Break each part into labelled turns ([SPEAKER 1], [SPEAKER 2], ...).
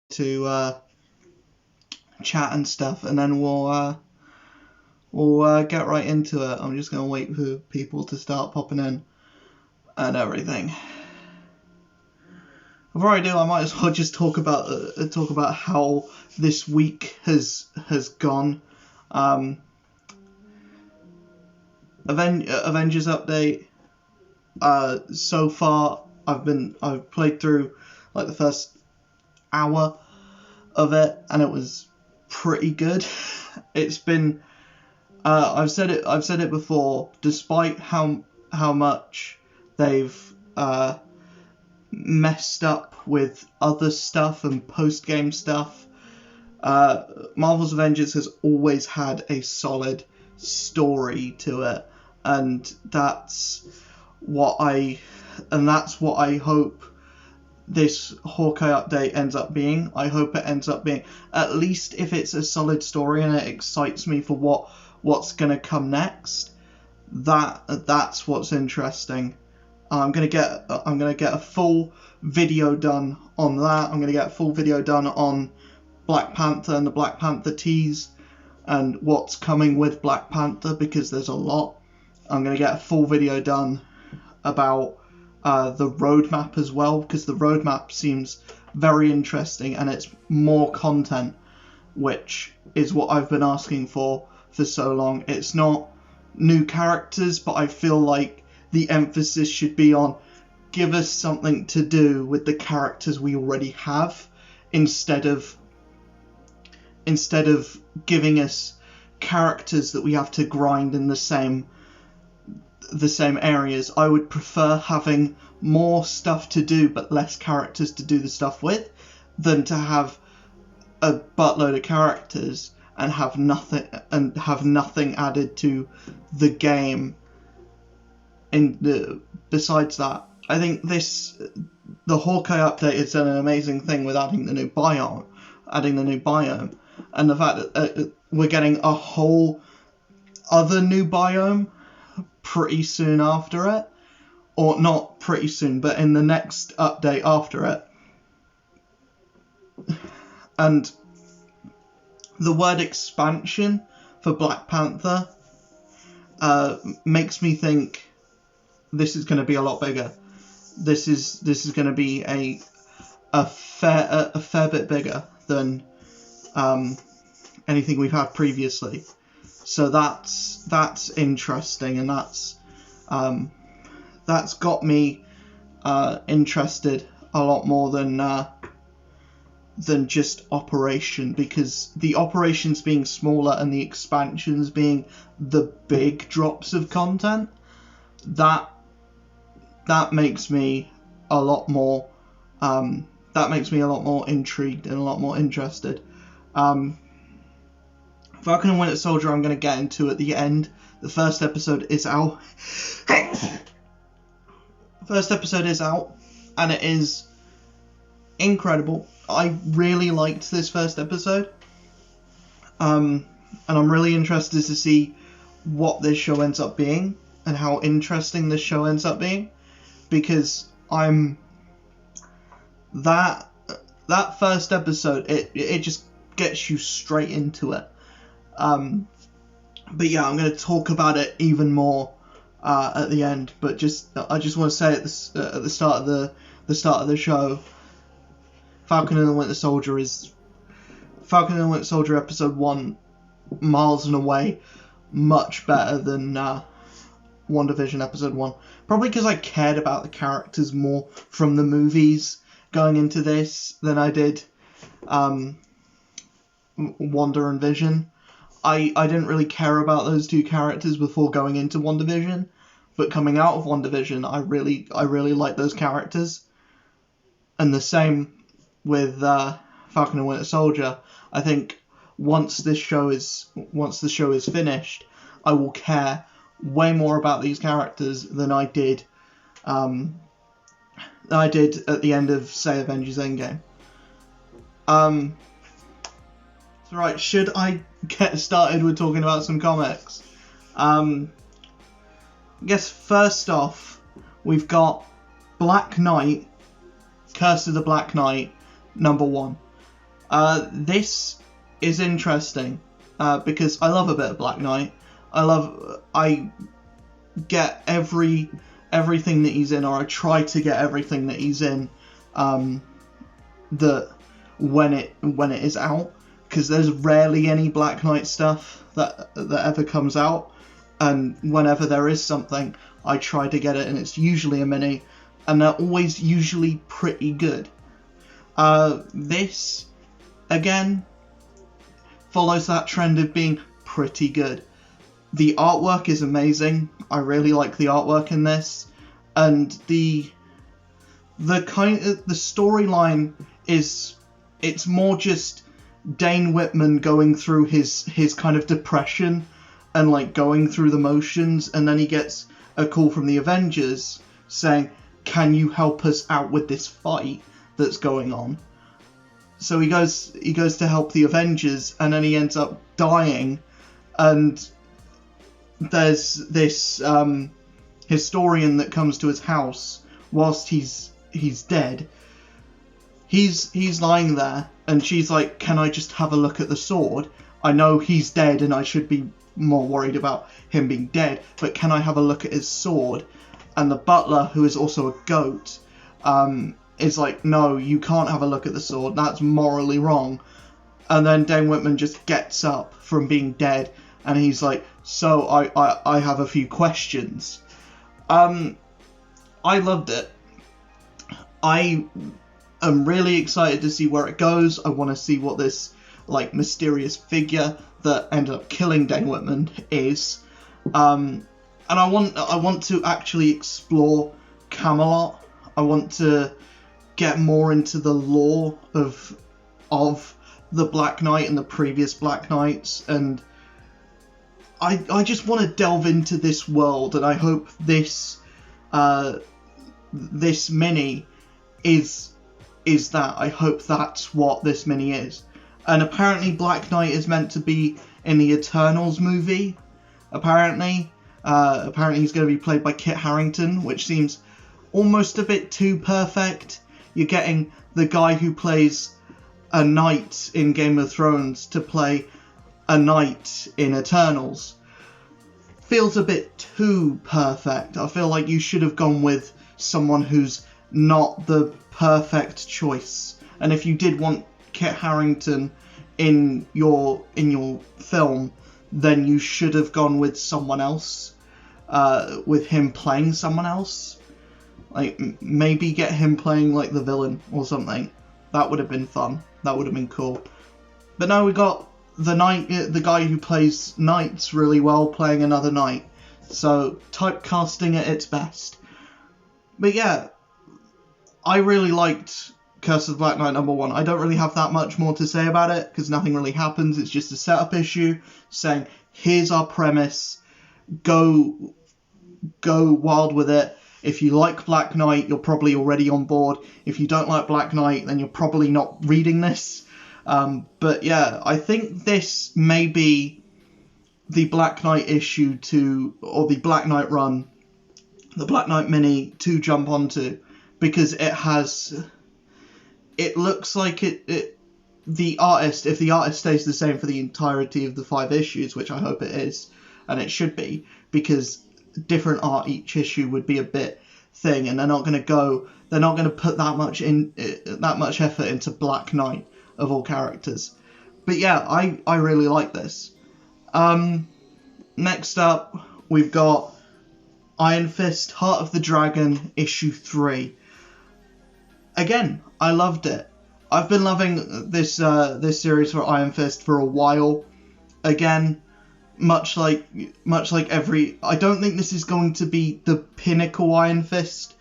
[SPEAKER 1] to chat and stuff, and then we'll get right into it. I'm just gonna wait for people to start popping in and everything. Before I do, I might as well just talk about how this week has gone. Avengers update. So far, I've played through like the first hour of it, and it was pretty good. It's been I've said it before. Despite how much they've messed up with other stuff and post-game stuff, Marvel's Avengers has always had a solid story to it, and that's what I hope this Hawkeye update ends up being. I hope it ends up being, at least if it's a solid story and it excites me for what's going to come next. That's what's interesting. I'm gonna get a full video done on that. I'm gonna get a full video done on Black Panther and the Black Panther tease and what's coming with Black Panther, because there's a lot. I'm gonna get a full video done about the roadmap as well, because the roadmap seems very interesting and it's more content, which is what I've been asking for so long. It's not new characters, but I feel like the emphasis should be on give us something to do with the characters we already have, instead of giving us characters that we have to grind in the same areas. I would prefer having more stuff to do but less characters to do the stuff with, than to have a buttload of characters and have nothing added to the game. Besides that, I think the Hawkeye update has done an amazing thing with adding the new biome, and the fact that we're getting a whole other new biome pretty soon after it, or not pretty soon, but in the next update after it. And the word expansion for Black Panther makes me think this is going to be a lot bigger. This is going to be a fair bit bigger than anything we've had previously. So that's interesting, and that's got me interested a lot more than just Operation, because the Operations being smaller and the expansions being the big drops of content, that makes me a lot more intrigued and a lot more interested. Falcon and Winter Soldier I'm going to get into at the end. The first episode is out. And it is incredible. I really liked this first episode. And I'm really interested to see what this show ends up being and how interesting this show ends up being, because that first episode, it just gets you straight into it. But yeah, I'm going to talk about it even more at the end. But I just want to say at the start of the show, Falcon and the Winter Soldier episode 1 miles and away much better than WandaVision episode 1. Probably because I cared about the characters more from the movies going into this than I did Wanda and Vision. I didn't really care about those two characters before going into WandaVision, but coming out of WandaVision, I really like those characters. And the same with Falcon and Winter Soldier. I think once the show is finished, I will care way more about these characters than I did at the end of, say, Avengers Endgame. So right, should I get started with talking about some comics? I guess first off, we've got Black Knight, Curse of the Black Knight, number 1. This is interesting because I love a bit of Black Knight. I get everything that he's in, or I try to get everything that he's in that when it is out, because there's rarely any Black Knight stuff that ever comes out, and whenever there is something, I try to get it, and it's usually a mini, and they're always usually pretty good. This, again, follows that trend of being pretty good. The artwork is amazing. I really like the artwork in this, and the storyline is, it's more just Dane Whitman going through his kind of depression and like going through the motions, and then he gets a call from the Avengers saying, "Can you help us out with this fight that's going on?" So he goes to help the Avengers, and then he ends up dying, and there's this historian that comes to his house whilst he's dead. He's lying there, and she's like, "Can I just have a look at the sword? I know he's dead, and I should be more worried about him being dead, but can I have a look at his sword?" And the butler, who is also a goat, is like, "No, you can't have a look at the sword. That's morally wrong." And then Dane Whitman just gets up from being dead, and he's like, "So I have a few questions." I loved it. I am really excited to see where it goes. I want to see what this like mysterious figure that ended up killing Dane Whitman is. And I want to actually explore Camelot. I want to get more into the lore of the Black Knight and the previous Black Knights, and I just want to delve into this world, and I hope this mini is that. I hope that's what this mini is. And apparently Black Knight is meant to be in the Eternals movie. Apparently he's going to be played by Kit Harington, which seems almost a bit too perfect. You're getting the guy who plays a knight in Game of Thrones to play a knight in Eternals. Feels a bit too perfect. I feel like you should have gone with someone who's not the perfect choice. And if you did want Kit Harington in your film, then you should have gone with someone else, with him playing someone else. Like, maybe get him playing like the villain or something. That would have been fun. That would have been cool. But now we got the guy who plays knights really well playing another knight. So typecasting at its best. But yeah, I really liked Curse of the Black Knight #1. I don't really have that much more to say about it because nothing really happens. It's just a setup issue saying, here's our premise, go wild with it. If you like Black Knight, you're probably already on board. If you don't like Black Knight, then you're probably not reading this. But yeah, I think this may be the Black Knight issue or the Black Knight run, the Black Knight mini to jump onto, because it looks like the artist, if the artist stays the same for the entirety of the 5 issues, which I hope it is, and it should be, because different art each issue would be a bit thing, and they're not going to put that much effort into Black Knight of all characters. But yeah, I really like this. Next up, we've got Iron Fist, Heart of the Dragon, issue 3. Again, I loved it. I've been loving this series for Iron Fist for a while. Again, much like I don't think this is going to be the pinnacle Iron Fist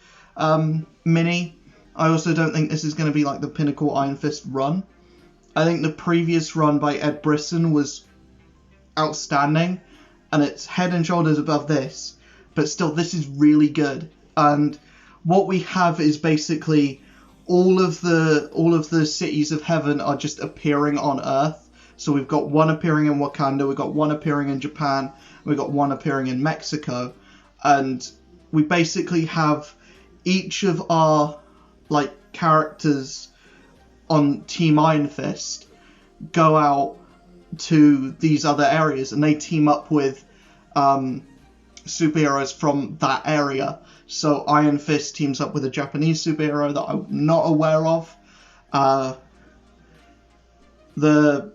[SPEAKER 1] mini. I also don't think this is going to be like the pinnacle Iron Fist run. I think the previous run by Ed Brisson was outstanding, and it's head and shoulders above this, but still, this is really good. And what we have is basically all of the cities of heaven are just appearing on Earth. So we've got one appearing in Wakanda, we've got one appearing in Japan, we've got one appearing in Mexico, and we basically have each of our like characters on Team Iron Fist go out to these other areas, and they team up with superheroes from that area. So Iron Fist teams up with a Japanese superhero that I'm not aware of. The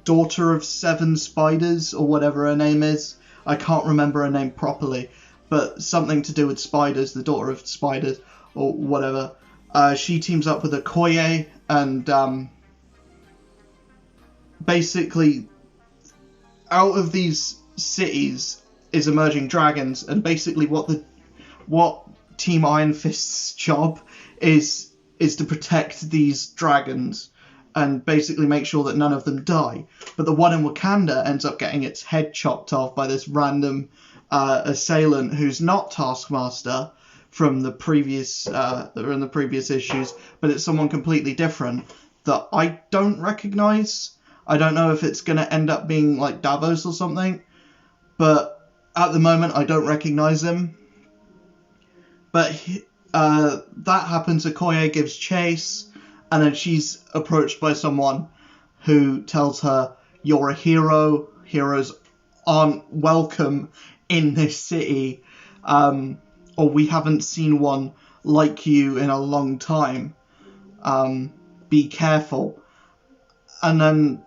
[SPEAKER 1] daughter of Seven Spiders, or whatever her name is, I can't remember her name properly, but something to do with spiders, the daughter of spiders, or whatever. She teams up with Okoye, and basically out of these cities is emerging dragons, and basically what Team Iron Fist's job is to protect these dragons and basically make sure that none of them die. But the one in Wakanda ends up getting its head chopped off by this random assailant who's not Taskmaster from the previous issues, but it's someone completely different that I don't recognize. I don't know if it's going to end up being like Davos or something, but at the moment I don't recognize him. But that happens. Okoye gives chase, and then she's approached by someone who tells her, "You're a hero. Heroes aren't welcome in this city, or we haven't seen one like you in a long time. Be careful." And then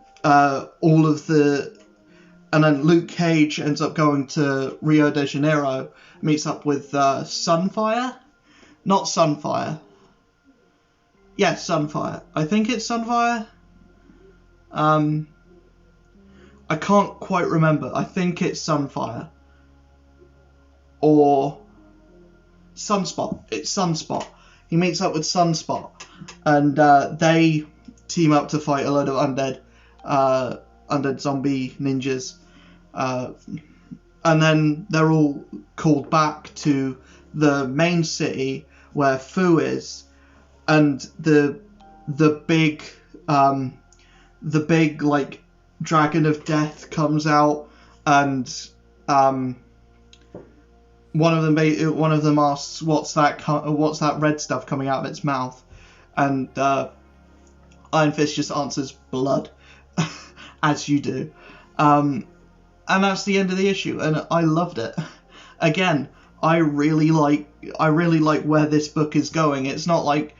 [SPEAKER 1] and then Luke Cage ends up going to Rio de Janeiro, meets up with Sunfire? Not Sunfire. Yeah, Sunfire. I think it's Sunfire. I can't quite remember. I think it's Sunfire. Or Sunspot. It's Sunspot. He meets up with Sunspot, and they team up to fight a load of undead zombie ninjas. And then they're all called back to the main city where Fu is, and the big like dragon of death comes out, and one of them asks, what's that red stuff coming out of its mouth, and Iron Fist just answers, blood. As you do. And that's the end of the issue, and I loved it. Again, I really like where this book is going. It's not like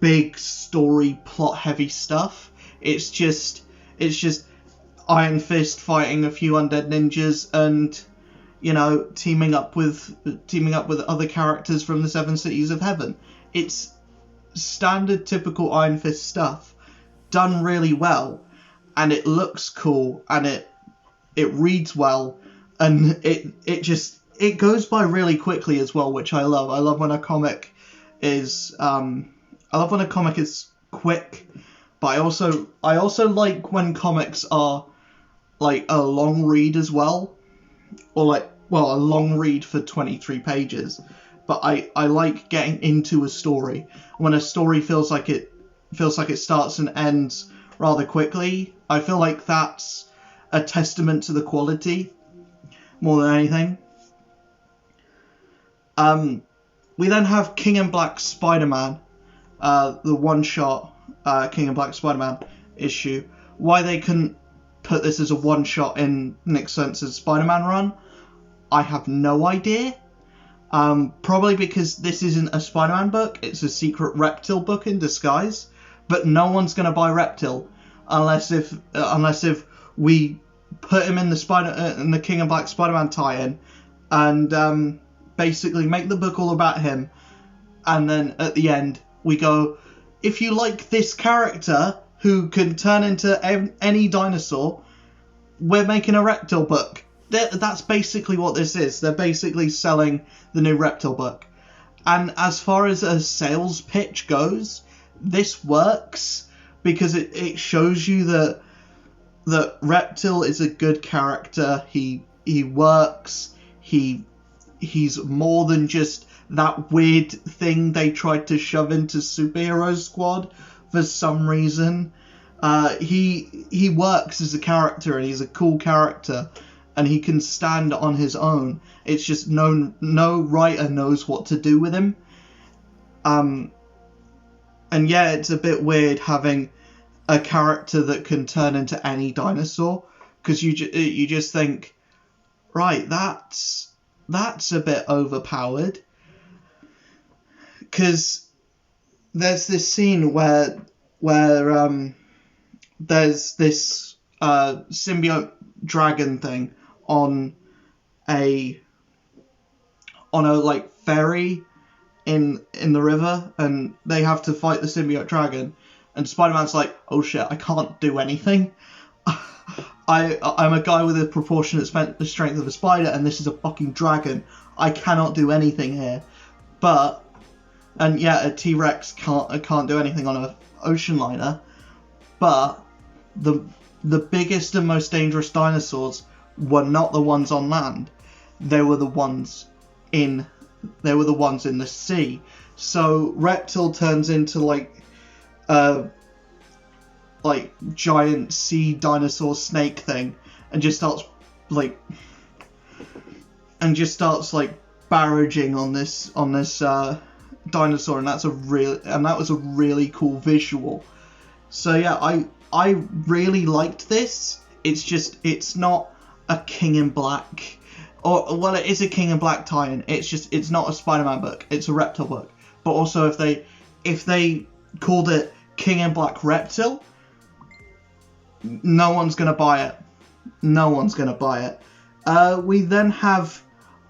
[SPEAKER 1] big story plot heavy stuff. It's just Iron Fist fighting a few undead ninjas, and teaming up with other characters from the Seven Cities of Heaven. It's standard typical Iron Fist stuff done really well, and it looks cool, and it reads well, and it goes by really quickly as well, which I love. I love when a comic is quick, but I also like when comics are like a long read as well, or a long read for 23 pages. But I like getting into a story. When a story feels like it starts and ends rather quickly, I feel like that's a testament to the quality more than anything. We then have King in Black Spider-Man, the one-shot King in Black Spider-Man issue. Why they couldn't put this as a one-shot in Nick Spencer's Spider-Man run, I have no idea. Probably because this isn't a Spider-Man book, it's a secret Reptile book in disguise. But no one's going to buy Reptile unless if we put him in the King of Black Spider-Man tie-in, and basically make the book all about him, and then at the end we go, if you like this character who can turn into any dinosaur, we're making a Reptile book. That's basically what this is. They're basically selling the new Reptile book. And as far as a sales pitch goes, this works because it shows you that Reptile is a good character. He works. He's more than just that weird thing they tried to shove into Superhero Squad for some reason. He works as a character, and he's a cool character, and he can stand on his own. It's just no writer knows what to do with him. And yeah, it's a bit weird having a character that can turn into any dinosaur, because you just think, right, that's a bit overpowered. Because there's this scene where there's this symbiote dragon thing on a like ferry in the river, and they have to fight the symbiote dragon, and Spider-Man's like, oh shit, I can't do anything. I'm a guy with a proportionate strength of a spider, and this is a fucking dragon. I cannot do anything here. And yeah, a T-Rex can't do anything on an ocean liner, but the biggest and most dangerous dinosaurs were not the ones on land. They were the ones in the sea. So Reptile turns into like giant sea dinosaur snake thing, and just starts barraging on this dinosaur, and that was a really cool visual. So yeah, I really liked this. It's not a King in Black, or well, it is a King in Black tie-in. It's not a Spider-Man book. It's a Reptile book. But also, if they called it King in Black Reptile, no one's gonna buy it. No one's gonna buy it. We then have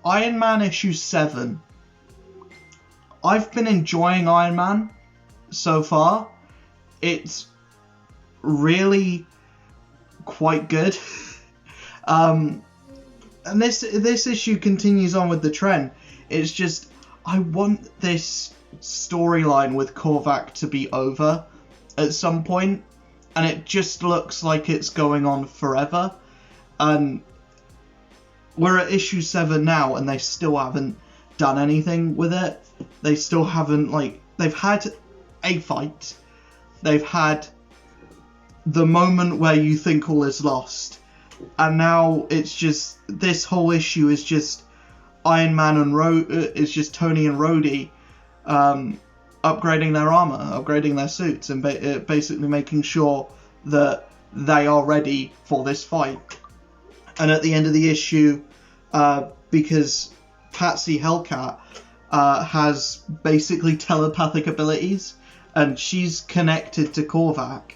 [SPEAKER 1] Iron Man issue 7. I've been enjoying Iron Man so far. It's really quite good. And this issue continues on with the trend. It's just, I want this storyline with Korvac to be over at some point, and it just looks like it's going on forever. And we're at issue 7 now, and they still haven't done anything with it. They still haven't, they've had a fight. They've had the moment where you think all is lost. And now it's just, this whole issue is just Iron Man and it's just Tony and Rhodey upgrading their armor, upgrading their suits, and basically making sure that they are ready for this fight. And at the end of the issue, because Patsy Hellcat has basically telepathic abilities, and she's connected to Korvac,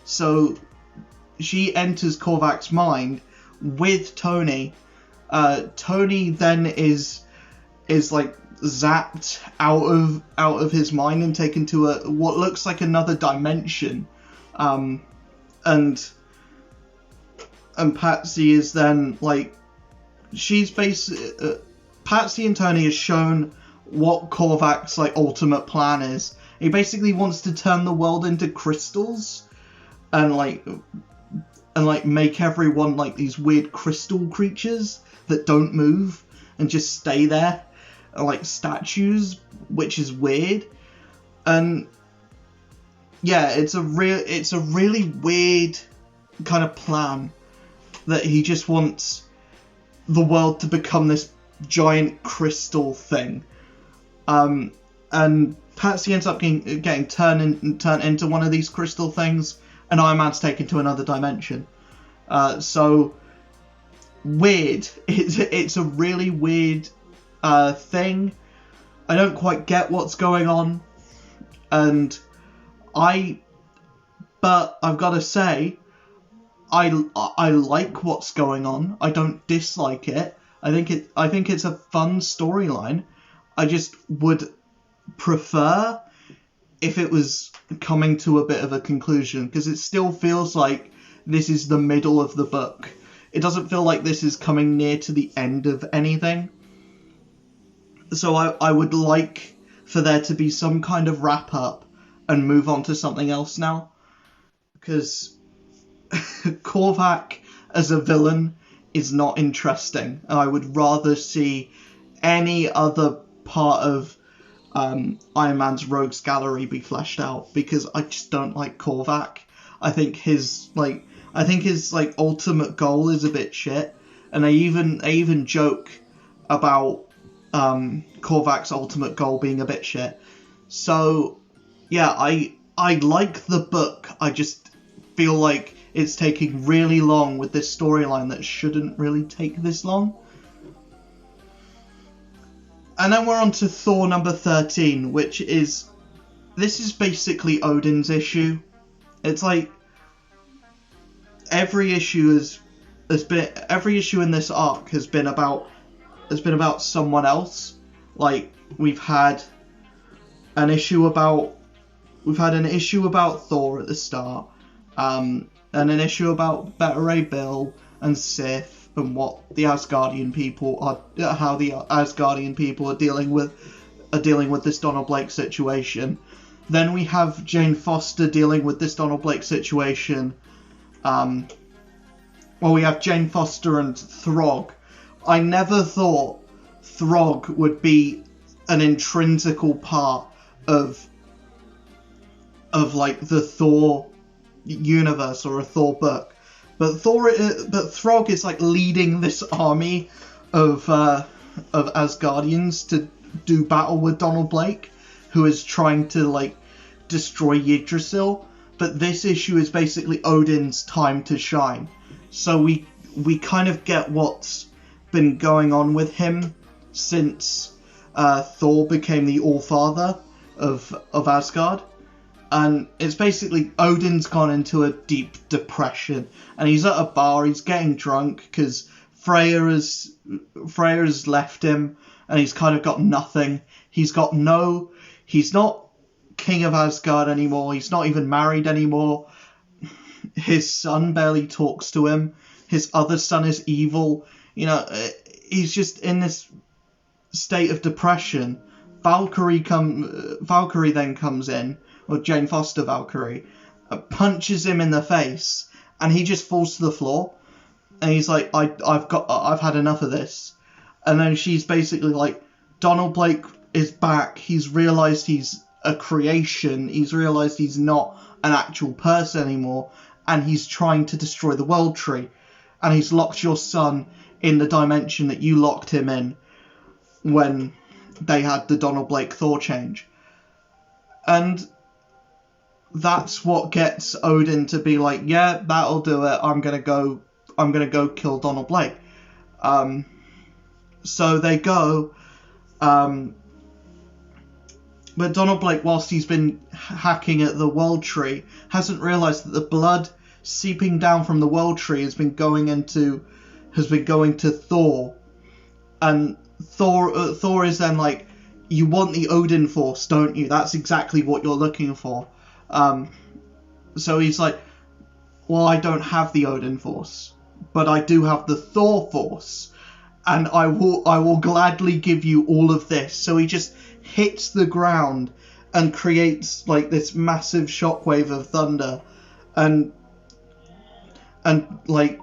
[SPEAKER 1] so she enters Korvac's mind with Tony. Tony then is zapped out of his mind and taken to what looks like another dimension, and Patsy is then she's basically Patsy and Tony has shown what Korvac's ultimate plan is. He basically wants to turn the world into crystals, and make everyone these weird crystal creatures that don't move and just stay there, like statues, which is weird. And yeah, it's a really weird kind of plan that he just wants the world to become this giant crystal thing. And Patsy ends up getting turned into one of these crystal things, and Iron Man's taken to another dimension. So weird. It's a really weird thing. I don't quite get what's going on, but I've got to say, I like what's going on. I don't dislike it. I think it's a fun storyline. I just would prefer if it was coming to a bit of a conclusion, because it still feels like this is the middle of the book. It doesn't feel like this is coming near to the end of anything. So I would like for there to be some kind of wrap up and move on to something else now, because Korvac as a villain is not interesting, and I would rather see any other part of Iron Man's rogues gallery be fleshed out, because I just don't like Korvac. I think his ultimate goal is a bit shit, and I even joke about Korvac's ultimate goal being a bit shit. So, yeah, I like the book. I just feel like it's taking really long with this storyline that shouldn't really take this long. And then we're on to Thor number 13, which is... This is basically Odin's issue. It's like... Every issue in this arc has been about someone else. Like, we've had an issue about Thor at the start, and an issue about Beta Ray Bill and Sif and what the Asgardian people are, how the Asgardian people are dealing with this Donald Blake situation. Then we have Jane Foster dealing with this Donald Blake situation. We have Jane Foster and Throg. I never thought Throg would be an intrinsical part of like the Thor universe or a Thor book, but Throg is like leading this army of Asgardians to do battle with Donald Blake, who is trying to like destroy Yggdrasil. But this issue is basically Odin's time to shine. So we kind of get what's been going on with him since Thor became the All-Father of Asgard. And it's basically Odin's gone into a deep depression. And he's at a bar, he's getting drunk because Freya has left him and he's kind of got nothing. He's not king of Asgard anymore. He's not even married anymore. His son barely talks to him. His other son is evil. You know, he's just in this state of depression. Valkyrie then comes in, or Jane Foster Valkyrie, punches him in the face, and he just falls to the floor. And he's like, I've had enough of this. And then she's basically like, Donald Blake is back. He's realised he's a creation. He's realised he's not an actual person anymore. And he's trying to destroy the World Tree. And he's locked your son in the dimension that you locked him in when they had the Donald Blake Thor change. And that's what gets Odin to be like, yeah, that'll do it. I'm gonna go kill Donald Blake. So they go. But Donald Blake, whilst he's been hacking at the World Tree, hasn't realised that the blood seeping down from the World Tree has been going to Thor. And Thor is then like, you want the Odin Force, don't you? That's exactly what you're looking for. So he's like, well, I don't have the Odin Force, but I do have the Thor Force, and I will gladly give you all of this. So he just hits the ground and creates like this massive shockwave of thunder, and like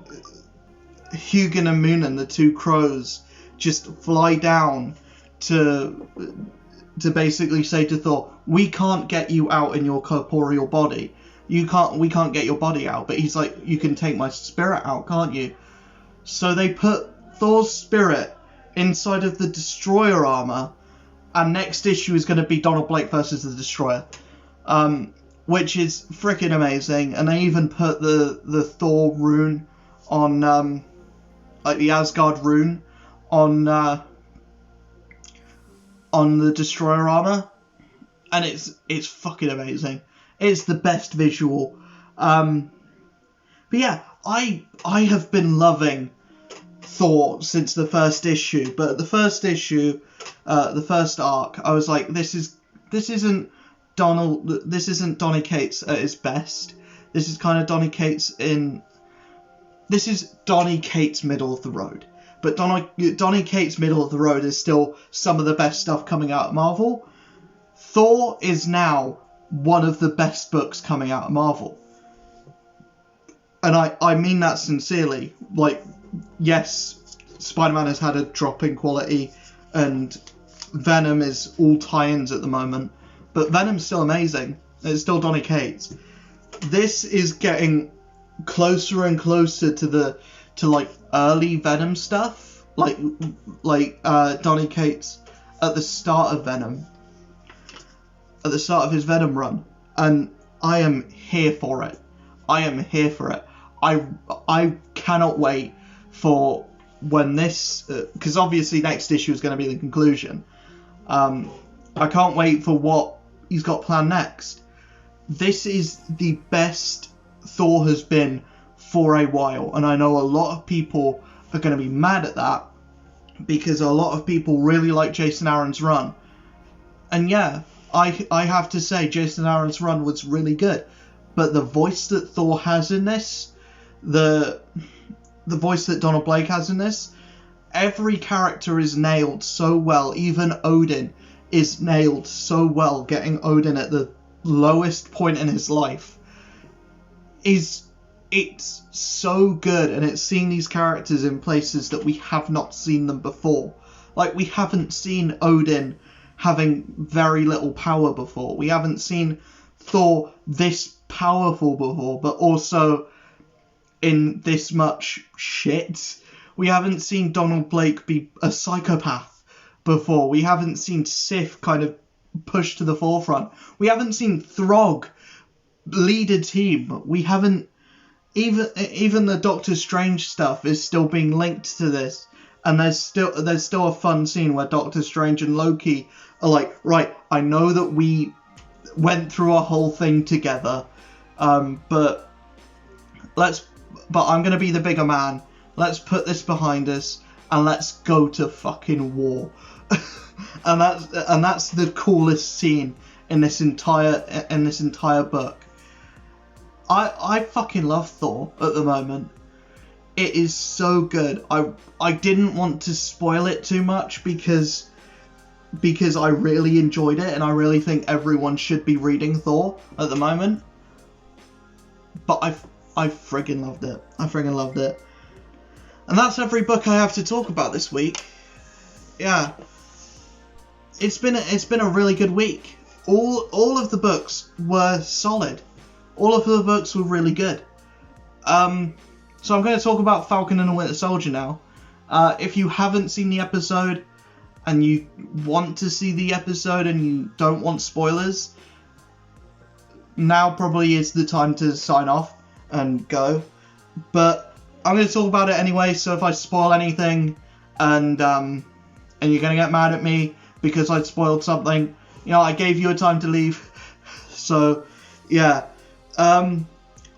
[SPEAKER 1] Hugin and Munin, the two crows, just fly down to basically say to Thor, we can't get you out in your corporeal body. We can't get your body out. But he's like, you can take my spirit out, can't you? So they put Thor's spirit inside of the Destroyer armor, and next issue is going to be Donald Blake versus the Destroyer, which is freaking amazing. And they even put the Thor rune on, like the Asgard rune on the Destroyer armor, and it's fucking amazing. It's the best visual. But yeah, I have been loving Thor since the first issue. But the first issue, the first arc, I was like, this isn't Donny Cates at his best. This is kind of Donny Cates middle of the road. But Donny Cates' middle of the road is still some of the best stuff coming out of Marvel. Thor is now one of the best books coming out of Marvel. And I mean that sincerely. Like, yes, Spider-Man has had a drop in quality, and Venom is all tie-ins at the moment. But Venom's still amazing. It's still Donny Cates. This is getting closer and closer to like early Venom stuff, like Donny Cates at the start of Venom. at the start of his Venom run, and I am here for it. I am here for it. I cannot wait for when this, because obviously next issue is going to be the conclusion. I can't wait for what he's got planned next. This is the best Thor has been for a while, and I know a lot of people are going to be mad at that because a lot of people really like Jason Aaron's run. And yeah, I have to say Jason Aaron's run was really good, but the voice that Thor has in this, the voice that Donald Blake has in this, every character is nailed so well. Even Odin is nailed so well. Getting Odin at the lowest point in his life it's so good, and it's seeing these characters in places that we have not seen them before. Like, we haven't seen Odin having very little power before. We haven't seen Thor this powerful before, but also in this much shit. We haven't seen Donald Blake be a psychopath before. We haven't seen Sif kind of pushed to the forefront. We haven't seen Throg lead a team. We haven't even the Doctor Strange stuff is still being linked to this, and there's still a fun scene where Doctor Strange and Loki are like, right, I know that we went through a whole thing together, but I'm gonna be the bigger man. Let's put this behind us and let's go to fucking war. and that's the coolest scene in this entire book. I fucking love Thor at the moment. It is so good. I didn't want to spoil it too much because I really enjoyed it, and I really think everyone should be reading Thor at the moment. But I friggin' loved it. I friggin' loved it. And that's every book I have to talk about this week. Yeah. It's been a really good week. All of the books were solid. All of the books were really good. So I'm going to talk about Falcon and the Winter Soldier now. If you haven't seen the episode and you want to see the episode and you don't want spoilers, now probably is the time to sign off and go. But I'm going to talk about it anyway, so if I spoil anything and you're going to get mad at me because I spoiled something, you know, I gave you a time to leave. So, yeah. I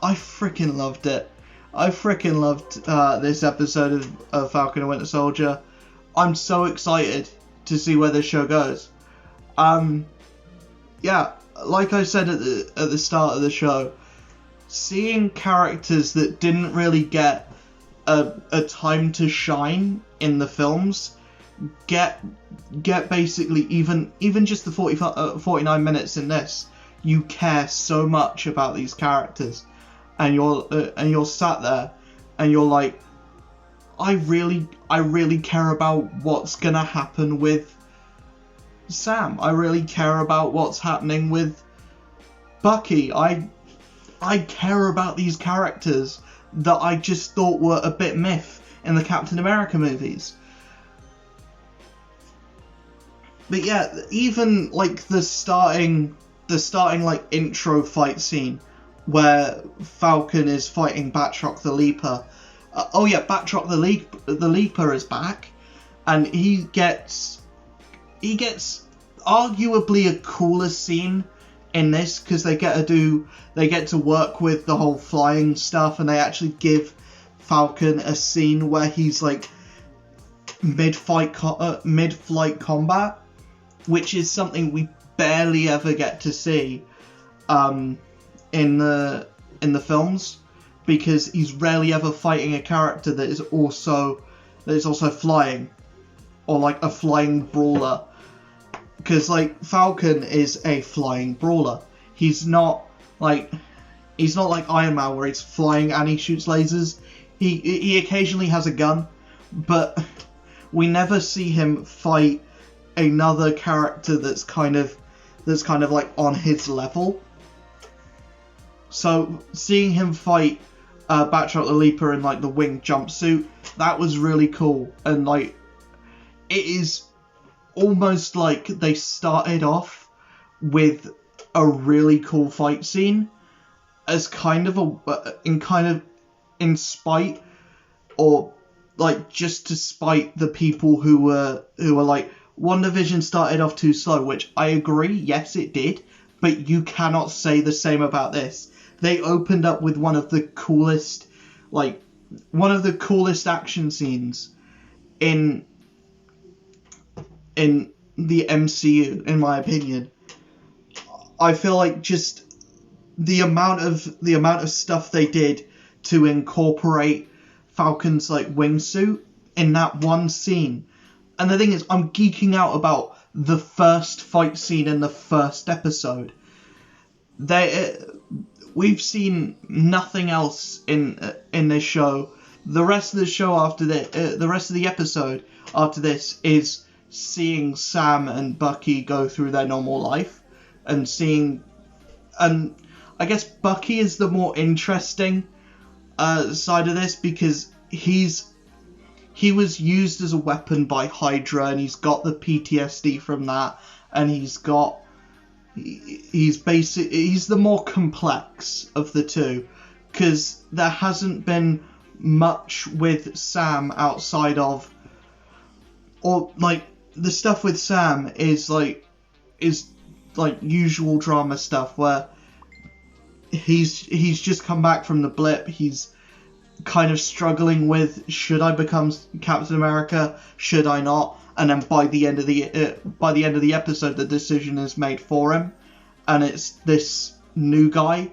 [SPEAKER 1] freaking loved it. I freaking loved this episode of Falcon and Winter Soldier. I'm so excited to see where this show goes. Yeah, like I said at the start of the show, seeing characters that didn't really get a time to shine in the films get basically even just the 49 minutes in this. You care so much about these characters, and you're sat there, and you're like, I really care about what's gonna happen with Sam. I really care about what's happening with Bucky. I care about these characters that I just thought were a bit myth in the Captain America movies. But yeah, even like the starting like intro fight scene where Falcon is fighting Batroc the Leaper. Batroc the Leaper is back, and he gets arguably a cooler scene in this because they get to work with the whole flying stuff, and they actually give Falcon a scene where he's like mid-flight combat, which is something we barely ever get to see in the films, because he's rarely ever fighting a character that is also flying, or like a flying brawler, because like Falcon is a flying brawler. He's not like Iron Man where he's flying and he shoots lasers. He occasionally has a gun, but we never see him fight another character that's kind of like on his level. So seeing him fight Batroc the Leaper in like the winged jumpsuit, that was really cool. And like, it is almost like they started off with a really cool fight scene as kind of in spite, or like just to spite the people who were like, WandaVision started off too slow, which I agree, yes it did, but you cannot say the same about this. They opened up with one of the coolest action scenes in the MCU, in my opinion. I feel like just the amount of stuff they did to incorporate Falcon's like wingsuit in that one scene. And the thing is, I'm geeking out about the first fight scene in the first episode. We've seen nothing else in this show. The rest of the show after this, the rest of the episode after this is seeing Sam and Bucky go through their normal life, and I guess Bucky is the more interesting side of this, because he was used as a weapon by Hydra, and he's got the PTSD from that, and he's the more complex of the two, because there hasn't been much with Sam outside of, or like the stuff with Sam is like usual drama stuff where he's just come back from the blip. He's kind of struggling with, should I become Captain America? Should I not? And then by the end of the episode, the decision is made for him, and it's this new guy.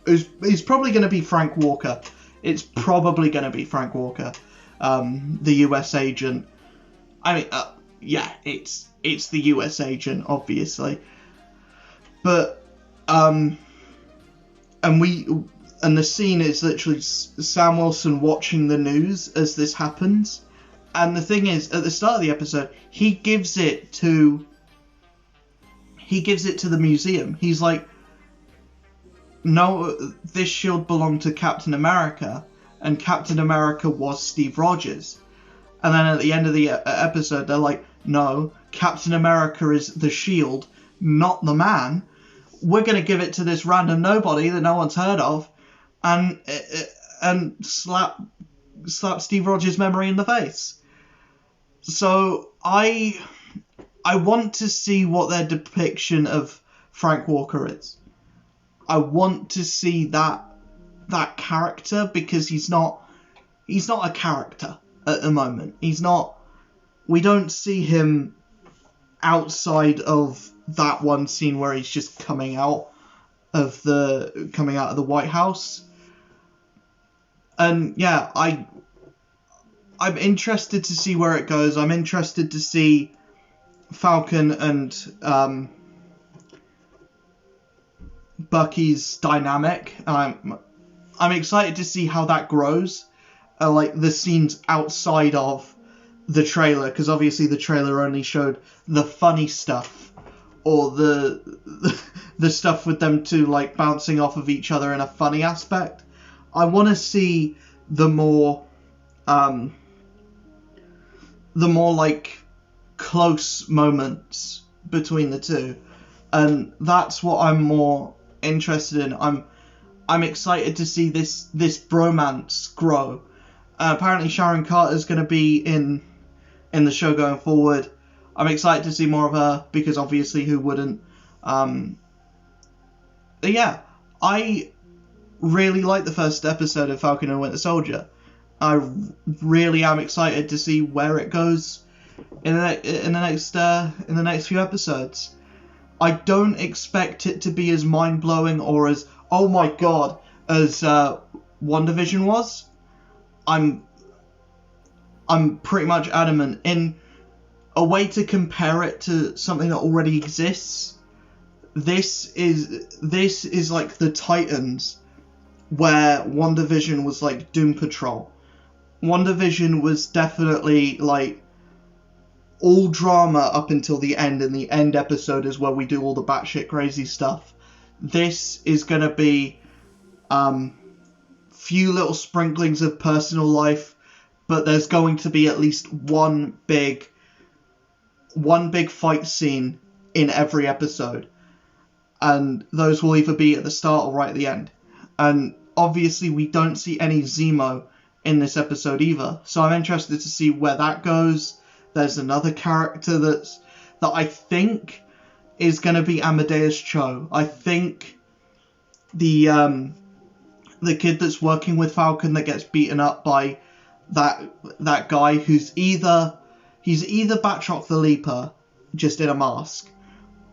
[SPEAKER 1] He's probably going to be Frank Walker. It's probably going to be Frank Walker, the US agent. I mean, yeah, it's the US agent, obviously. But and the scene is literally Sam Wilson watching the news as this happens. And the thing is, at the start of the episode, he gives it to the museum. He's like, no, this shield belonged to Captain America, and Captain America was Steve Rogers. And then at the end of the episode, they're like, no, Captain America is the shield, not the man. We're going to give it to this random nobody that no one's heard of, and slap Steve Rogers' memory in the face. So I want to see what their depiction of Frank Walker is. I want to see that character, because he's not a character at the moment. We don't see him outside of that one scene where he's just coming out of the White House. And yeah, I'm interested to see where it goes. I'm interested to see Falcon and Bucky's dynamic. I'm excited to see how that grows. Like the scenes outside of the trailer, because obviously the trailer only showed the funny stuff, or the stuff with them two like bouncing off of each other in a funny aspect. I want to see the more like close moments between the two, and that's what I'm more interested in. I'm excited to see this bromance grow. Apparently Sharon Carter's going to be in the show going forward. I'm excited to see more of her, because obviously who wouldn't? Yeah, I really like the first episode of Falcon and Winter Soldier. I really am excited to see where it goes in the next few episodes. I don't expect it to be as mind-blowing or as, oh my god, as WandaVision was. I'm pretty much adamant. In a way to compare it to something that already exists, this is like the Titans, where WandaVision was like Doom Patrol. WandaVision was definitely like all drama up until the end, and the end episode is where we do all the batshit crazy stuff. This is going to be few little sprinklings of personal life, but there's going to be at least one big fight scene in every episode. And those will either be at the start or right at the end. And obviously we don't see any Zemo in this episode either. So I'm interested to see where that goes. There's another character that I think is going to be Amadeus Cho. I think the kid that's working with Falcon that gets beaten up by that guy who's either Batroc the Leaper just in a mask,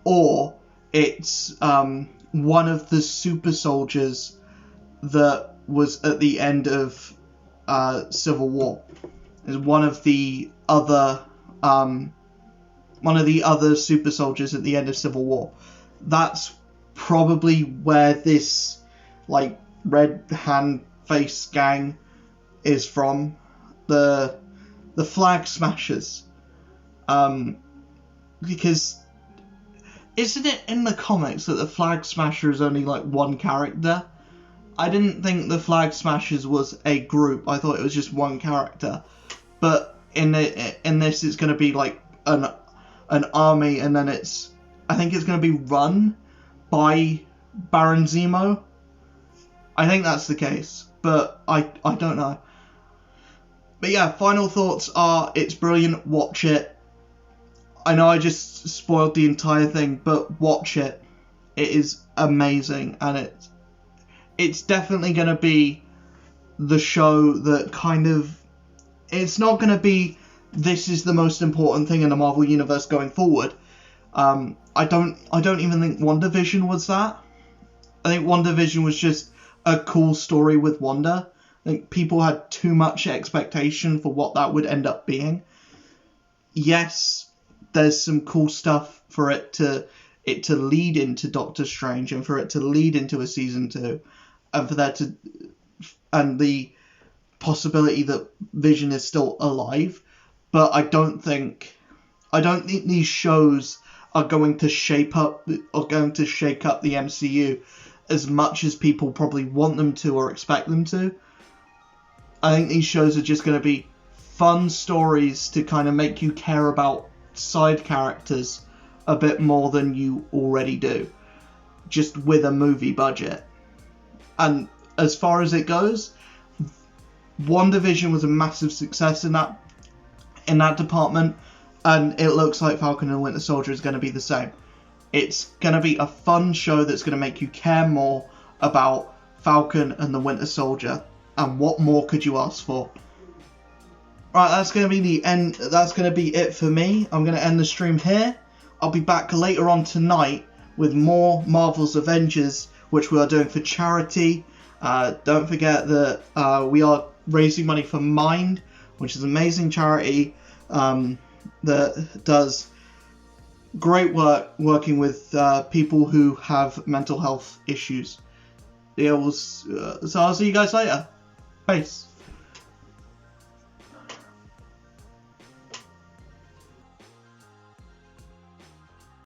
[SPEAKER 1] or it's one of the super soldiers that was at the end of Civil War. Is one of the other super soldiers at the end of Civil War. That's probably where this like red hand face gang is from. The Flag Smashers. Because isn't it in the comics that the Flag Smasher is only like one character? I didn't think the Flag Smashers was a group. I thought it was just one character. But in this, it's going to be like an army, and then I think it's going to be run by Baron Zemo. I think that's the case, but I don't know. But yeah, final thoughts are, it's brilliant. Watch it. I know I just spoiled the entire thing, but watch it. It is amazing, and it's definitely going to be the show that kind of... It's not going to be, this is the most important thing in the Marvel Universe going forward. I don't even think WandaVision was that. I think WandaVision was just a cool story with Wanda. I think people had too much expectation for what that would end up being. Yes, there's some cool stuff for it to lead into Doctor Strange, and for it to lead into a season 2, and for that to, and the possibility that Vision is still alive. But I don't think these shows are going to shake up the MCU as much as people probably want them to or expect them to. I think these shows are just going to be fun stories to kind of make you care about side characters a bit more than you already do, just with a movie budget. And as far as it goes, WandaVision was a massive success in that department, and it looks like Falcon and Winter Soldier is going to be the same. It's going to be a fun show that's going to make you care more about Falcon and the Winter Soldier, and what more could you ask for? Right, that's going to be the end. That's going to be it for me. I'm going to end the stream here. I'll be back later on tonight with more Marvel's Avengers, which we are doing for charity. Don't forget that we are raising money for Mind, which is an amazing charity that does great work working with people who have mental health issues. So I'll see you guys later. Peace.